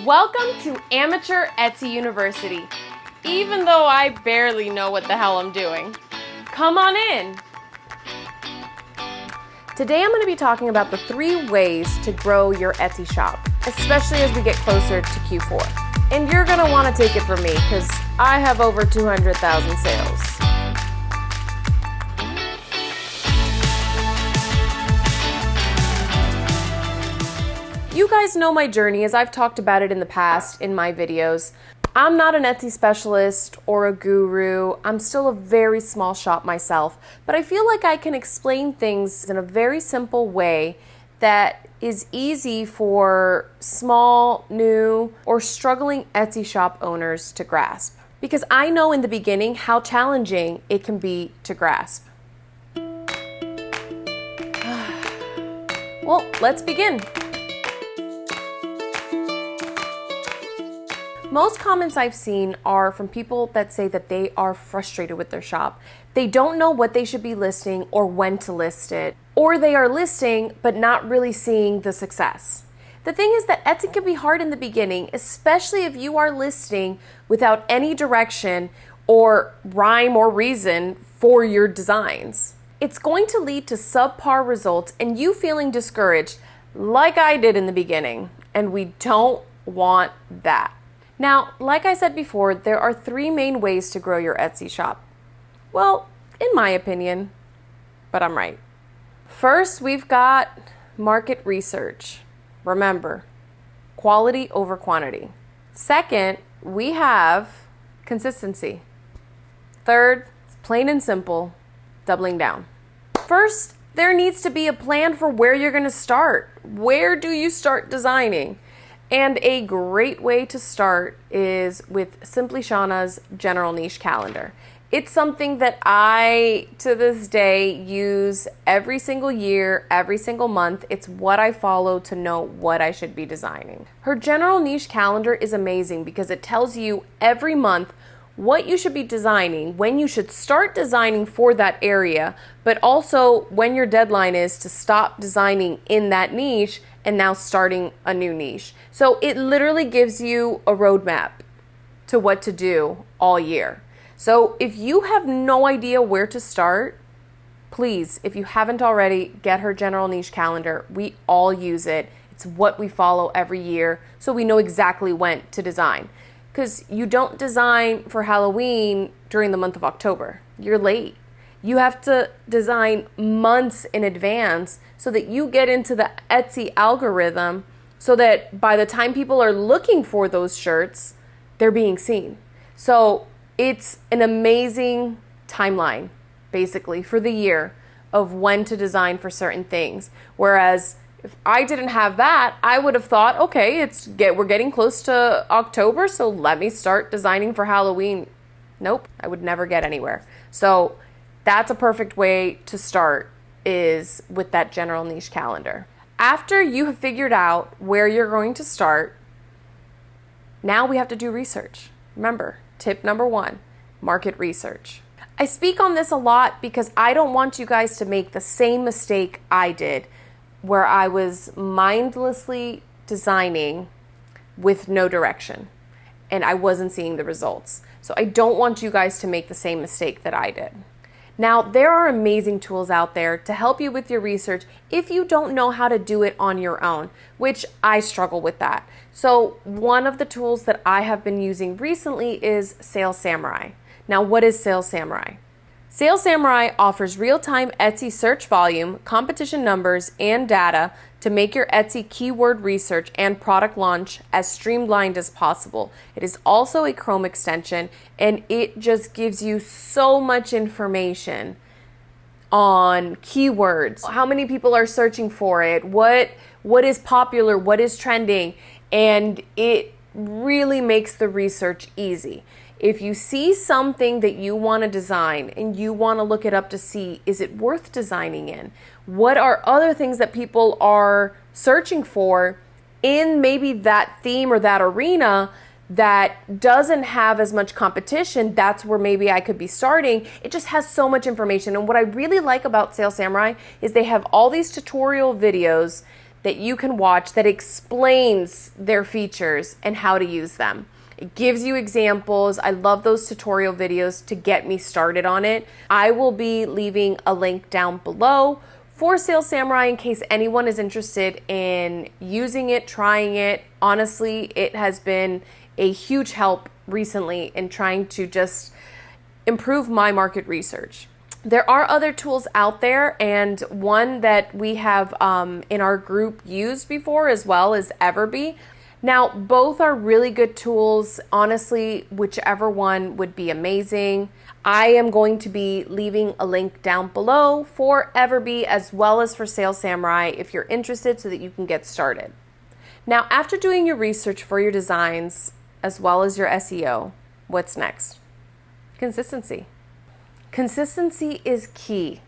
Welcome to Amateur Etsy University, even though I barely know what the hell I'm doing. Come on in. Today I'm going to be talking about the 3 ways to grow your Etsy shop, especially as we get closer to Q4. And you're going to want to take it from me because I have over 200,000 sales. You guys know my journey as I've talked about it in the past in my videos. I'm not an Etsy specialist or a guru. I'm still a very small shop myself, but I feel like I can explain things in a very simple way that is easy for small, new, or struggling Etsy shop owners to grasp. Because I know in the beginning how challenging it can be to grasp. Well, let's begin. Most comments I've seen are from people that say that they are frustrated with their shop. They don't know what they should be listing or when to list it, or they are listing but not really seeing the success. The thing is that Etsy can be hard in the beginning, especially if you are listing without any direction or rhyme or reason for your designs. It's going to lead to subpar results and you feeling discouraged like I did in the beginning, and we don't want that. Now, like I said before, there are 3 main ways to grow your Etsy shop. Well, in my opinion, but I'm right. First, we've got market research. Remember, quality over quantity. Second, we have consistency. Third, plain and simple, doubling down. First, there needs to be a plan for where you're going to start. Where do you start designing? And a great way to start is with Simply Shawna's General Niche Calendar. It's something that I, to this day, use every single year, every single month. It's what I follow to know what I should be designing. Her General Niche Calendar is amazing because it tells you every month what you should be designing, when you should start designing for that area, but also when your deadline is to stop designing in that niche and now starting a new niche. So it literally gives you a roadmap to what to do all year. So if you have no idea where to start, please, if you haven't already, get her General Niche Calendar. We all use it. It's what we follow every year, so we know exactly when to design. Because you don't design for Halloween during the month of October. You're late. You have to design months in advance so that you get into the Etsy algorithm so that by the time people are looking for those shirts, they're being seen. So it's an amazing timeline, basically, for the year of when to design for certain things. Whereas if I didn't have that, I would have thought, okay, we're getting close to October, so let me start designing for Halloween. Nope, I would never get anywhere. So that's a perfect way to start, is with that General Niche Calendar. After you have figured out where you're going to start, now we have to do research. Remember, tip number 1, market research. I speak on this a lot because I don't want you guys to make the same mistake I did, where I was mindlessly designing with no direction and I wasn't seeing the results. So I don't want you guys to make the same mistake that I did. Now, there are amazing tools out there to help you with your research if you don't know how to do it on your own, which I struggle with that. So one of the tools that I have been using recently is Sales Samurai. Now, what is Sales Samurai? Sales Samurai offers real-time Etsy search volume, competition numbers, and data to make your Etsy keyword research and product launch as streamlined as possible. It is also a Chrome extension, and it just gives you so much information on keywords, how many people are searching for it, what is popular, what is trending, and it really makes the research easy. If you see something that you want to design and you want to look it up to see, is it worth designing in? What are other things that people are searching for in maybe that theme or that arena that doesn't have as much competition? That's where maybe I could be starting. It just has so much information. And what I really like about Sales Samurai is they have all these tutorial videos that you can watch that explains their features and how to use them. It gives you examples. I love those tutorial videos to get me started on it. I will be leaving a link down below for Sales Samurai in case anyone is interested in using it, trying it. Honestly, it has been a huge help recently in trying to just improve my market research. There are other tools out there, and one that we have in our group used before as well is Everbee. Now, both are really good tools. Honestly, whichever one would be amazing. I am going to be leaving a link down below for Everbee as well as for Sales Samurai if you're interested so that you can get started. Now, after doing your research for your designs as well as your SEO, what's next? Consistency. Consistency is key.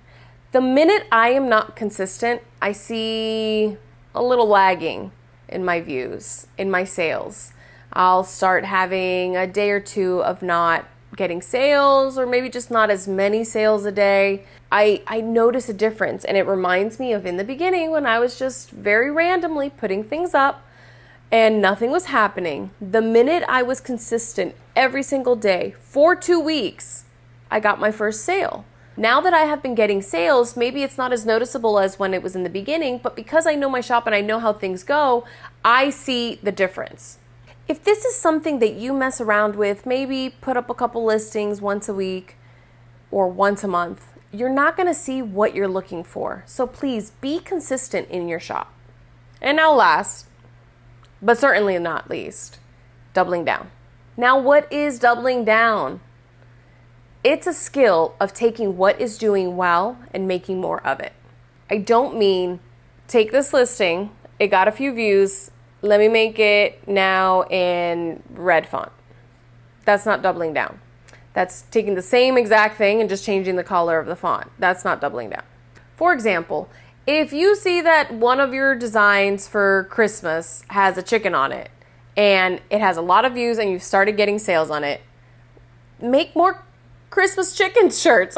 The minute I am not consistent, I see a little lagging in my views, in my sales. I'll start having a day or two of not getting sales, or maybe just not as many sales a day. I notice a difference, and it reminds me of in the beginning when I was just very randomly putting things up and nothing was happening. The minute I was consistent every single day for 2 weeks, I got my first sale. Now that I have been getting sales, maybe it's not as noticeable as when it was in the beginning, but because I know my shop and I know how things go, I see the difference. If this is something that you mess around with, maybe put up a couple listings once a week or once a month, you're not going to see what you're looking for. So please be consistent in your shop. And now last, but certainly not least, doubling down. Now, what is doubling down? It's a skill of taking what is doing well and making more of it. I don't mean take this listing, it got a few views, let me make it now in red font. That's not doubling down. That's taking the same exact thing and just changing the color of the font. That's not doubling down. For example, if you see that one of your designs for Christmas has a chicken on it and it has a lot of views and you've started getting sales on it, make more Christmas chicken shirts.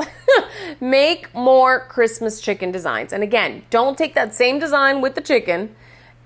Make more Christmas chicken designs. And again, don't take that same design with the chicken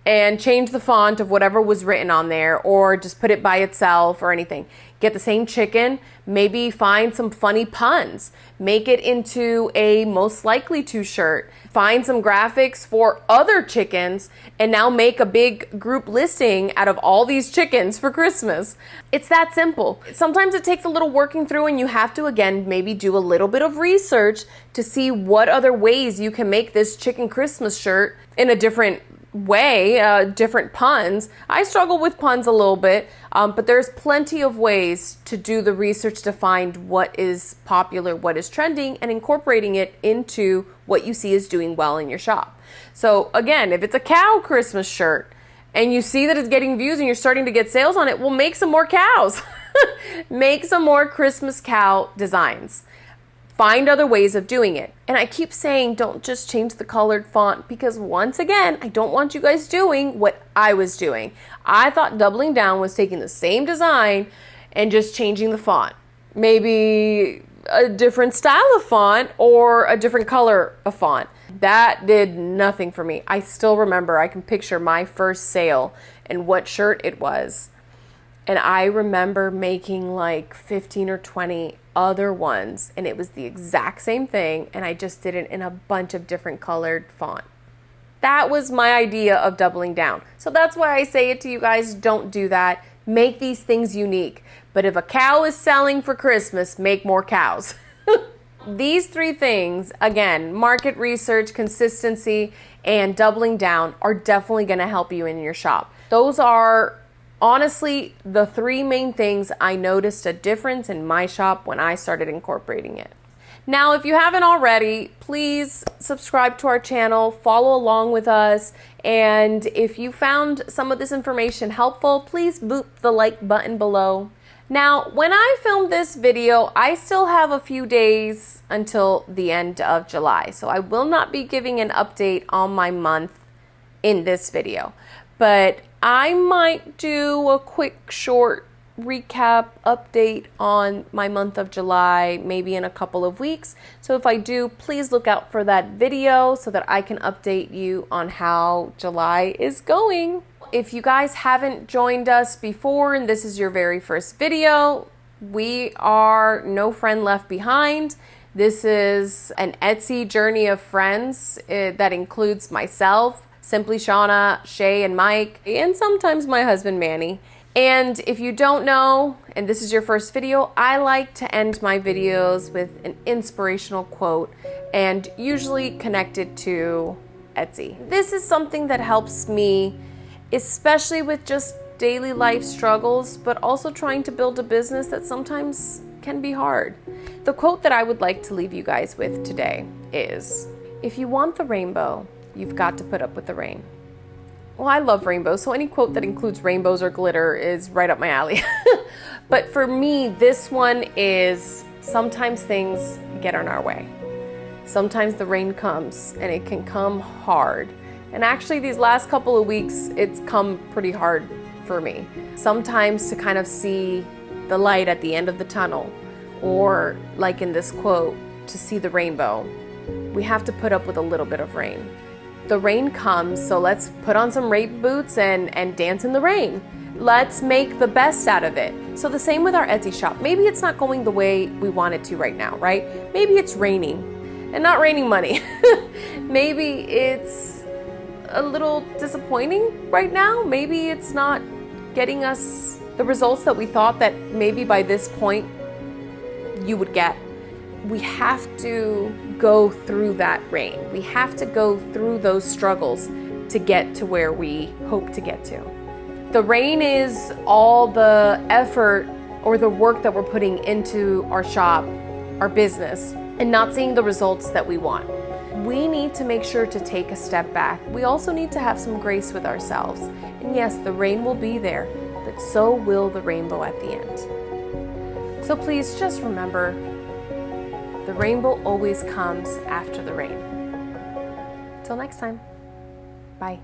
and change the font of whatever was written on there or just put it by itself or anything. Get the same chicken, maybe find some funny puns, make it into a most likely to shirt, find some graphics for other chickens, and now make a big group listing out of all these chickens for Christmas. It's that simple. Sometimes it takes a little working through and you have to, again, maybe do a little bit of research to see what other ways you can make this chicken Christmas shirt in a different way, different puns. I struggle with puns a little bit, but there's plenty of ways to do the research to find what is popular, what is trending, and incorporating it into what you see is doing well in your shop. So again, if it's a cow Christmas shirt and you see that it's getting views and you're starting to get sales on it, well, make some more cows. Make some more Christmas cow designs. Find other ways of doing it. And I keep saying don't just change the colored font because once again, I don't want you guys doing what I was doing. I thought doubling down was taking the same design and just changing the font. Maybe a different style of font or a different color of font. That did nothing for me. I still remember, I can picture my first sale and what shirt it was. And I remember making like 15 or 20 other ones, and it was the exact same thing, and I just did it in a bunch of different colored font. That was my idea of doubling down. So that's why I say it to you guys, don't do that. Make these things unique. But if a cow is selling for Christmas, make more cows. These three things, again, market research, consistency, and doubling down are definitely going to help you in your shop. Those are honestly the three main things I noticed a difference in my shop when I started incorporating it. Now, if you haven't already, please subscribe to our channel, follow along with us, and if you found some of this information helpful, please boop the like button below. Now, when I filmed this video, I still have a few days until the end of July, so I will not be giving an update on my month in this video, but I might do a quick short recap update on my month of July maybe in a couple of weeks. So if I do, please look out for that video so that I can update you on how July is going. If you guys haven't joined us before and this is your very first video, we are No Friend Left Behind. This is an Etsy journey of friends that includes myself, Simply Shawna, Shay and Mike, and sometimes my husband Manny. And if you don't know, and this is your first video, I like to end my videos with an inspirational quote and usually connected to Etsy. This is something that helps me, especially with just daily life struggles, but also trying to build a business that sometimes can be hard. The quote that I would like to leave you guys with today is, if you want the rainbow, you've got to put up with the rain. Well, I love rainbows, so any quote that includes rainbows or glitter is right up my alley. But for me, this one is, sometimes things get in our way. Sometimes the rain comes and it can come hard. And actually these last couple of weeks, it's come pretty hard for me. Sometimes to kind of see the light at the end of the tunnel, or like in this quote, to see the rainbow, we have to put up with a little bit of rain. The rain comes, so let's put on some rain boots and dance in the rain. Let's make the best out of it. So the same with our Etsy shop. Maybe it's not going the way we want it to right now, right? Maybe it's raining and not raining money. Maybe it's a little disappointing right now. Maybe it's not getting us the results that we thought that maybe by this point you would get. We have to go through that rain. We have to go through those struggles to get to where we hope to get to. The rain is all the effort or the work that we're putting into our shop, our business, and not seeing the results that we want. We need to make sure to take a step back. We also need to have some grace with ourselves. And yes, the rain will be there, but so will the rainbow at the end. So please just remember, the rainbow always comes after the rain. Till next time, bye.